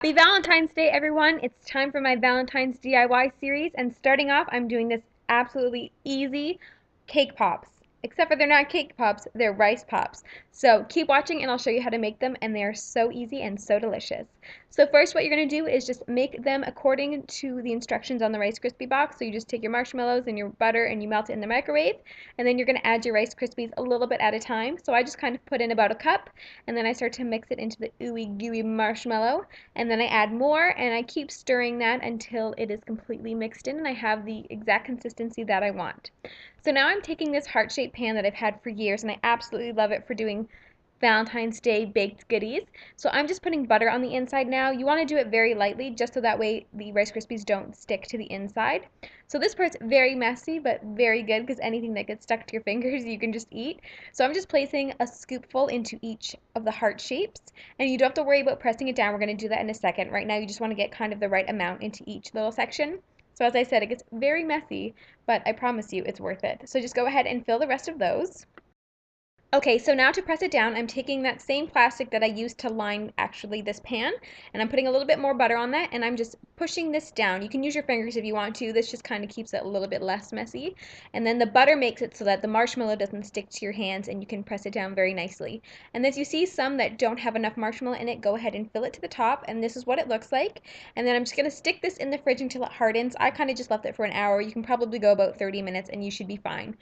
Happy Valentine's Day, everyone! It's time for my Valentine's DIY series, and starting off, I'm doing this absolutely easy cake pops. Except for they're not cake pops, they're rice pops. So keep watching and I'll show you how to make them, and they're so easy and so delicious. So first what you're going to do is just make them according to the instructions on the Rice Krispie box. So you just take your marshmallows and your butter and you melt it in the microwave, and then you're going to add your Rice Krispies a little bit at a time. So I just kind of put in about a cup, and then I start to mix it into the ooey gooey marshmallow, and then I add more, and I keep stirring that until it is completely mixed in and I have the exact consistency that I want. So now I'm taking this heart-shaped pan that I've had for years, and I absolutely love it for doing Valentine's Day baked goodies. So I'm just putting butter on the inside now. You want to do it very lightly just so that way the Rice Krispies don't stick to the inside. So this part's very messy but very good because anything that gets stuck to your fingers you can just eat. So I'm just placing a scoopful into each of the heart shapes, and you don't have to worry about pressing it down. We're going to do that in a second. Right now you just want to get kind of the right amount into each little section. So as I said, it gets very messy, but I promise you it's worth it. So just go ahead and fill the rest of those. Okay, so now to press it down, I'm taking that same plastic that I used to line actually this pan, and I'm putting a little bit more butter on that, and I'm just pushing this down. You can use your fingers if you want to. This just kind of keeps it a little bit less messy. And then the butter makes it so that the marshmallow doesn't stick to your hands and you can press it down very nicely. And as you see some that don't have enough marshmallow in it, go ahead and fill it to the top, and this is what it looks like. And then I'm just going to stick this in the fridge until it hardens. I kind of just left it for an hour. You can probably go about 30 minutes and you should be fine.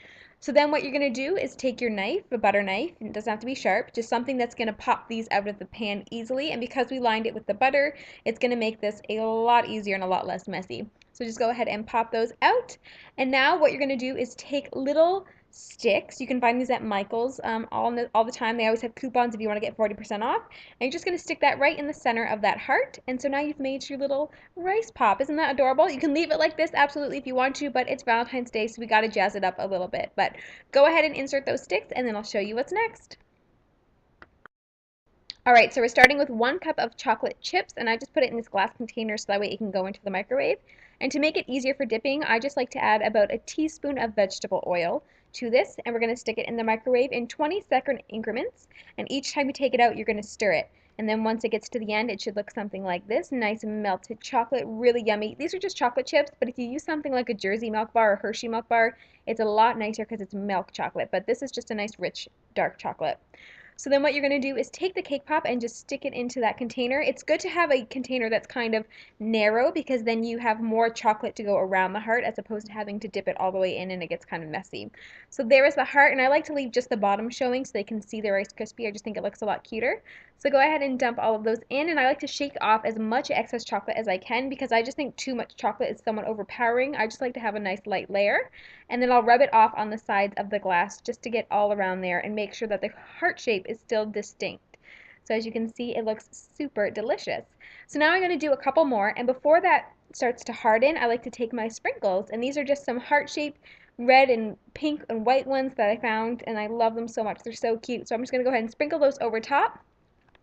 So then what you're going to do is take your knife, a butter knife, and it doesn't have to be sharp, just something that's going to pop these out of the pan easily, and because we lined it with the butter, it's going to make this a lot easier and a lot less messy. So just go ahead and pop those out, and now what you're going to do is take little sticks. You can find these at Michael's all the time. They always have coupons if you want to get 40% off. And you're just going to stick that right in the center of that heart. And so now you've made your little rice pop. Isn't that adorable? You can leave it like this absolutely if you want to, but it's Valentine's Day, so we got to jazz it up a little bit. But go ahead and insert those sticks, and then I'll show you what's next. All right, so we're starting with 1 cup of chocolate chips, and I just put it in this glass container so that way it can go into the microwave. And to make it easier for dipping, I just like to add about a teaspoon of vegetable oil to this, and we're going to stick it in the microwave in 20-second increments. And each time you take it out, you're going to stir it. And then once it gets to the end, it should look something like this. Nice melted chocolate, really yummy. These are just chocolate chips, but if you use something like a Jersey milk bar or Hershey milk bar, it's a lot nicer because it's milk chocolate. But this is just a nice, rich, dark chocolate. So then what you're going to do is take the cake pop and just stick it into that container. It's good to have a container that's kind of narrow because then you have more chocolate to go around the heart as opposed to having to dip it all the way in and it gets kind of messy. So there is the heart, and I like to leave just the bottom showing so they can see the Rice Krispie. I just think it looks a lot cuter. So go ahead and dump all of those in, and I like to shake off as much excess chocolate as I can because I just think too much chocolate is somewhat overpowering. I just like to have a nice light layer, and then I'll rub it off on the sides of the glass just to get all around there and make sure that the heart shape is still distinct. So as you can see, it looks super delicious. So now I'm going to do a couple more, and before that starts to harden, I like to take my sprinkles, and these are just some heart-shaped red and pink and white ones that I found, and I love them so much. They're so cute. So I'm just going to go ahead and sprinkle those over top.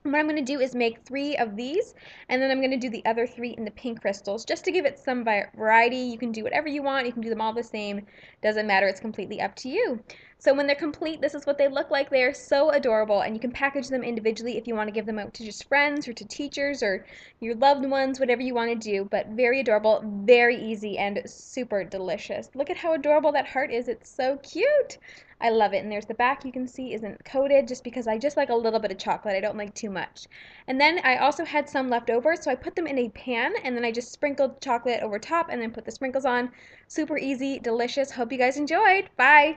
And what I'm going to do is make 3 of these, and then I'm going to do the other 3 in the pink crystals just to give it some variety. You can do whatever you want. You can do them all the same. Doesn't matter. It's completely up to you. So when they're complete, this is what they look like. They are so adorable, and you can package them individually if you want to give them out to just friends or to teachers or your loved ones, whatever you want to do. But very adorable, very easy, and super delicious. Look at how adorable that heart is. It's so cute. I love it. And there's the back, you can see isn't coated just because I just like a little bit of chocolate. I don't like too much. And then I also had some left over, so I put them in a pan, and then I just sprinkled chocolate over top and then put the sprinkles on. Super easy, delicious. Hope you guys enjoyed. Bye!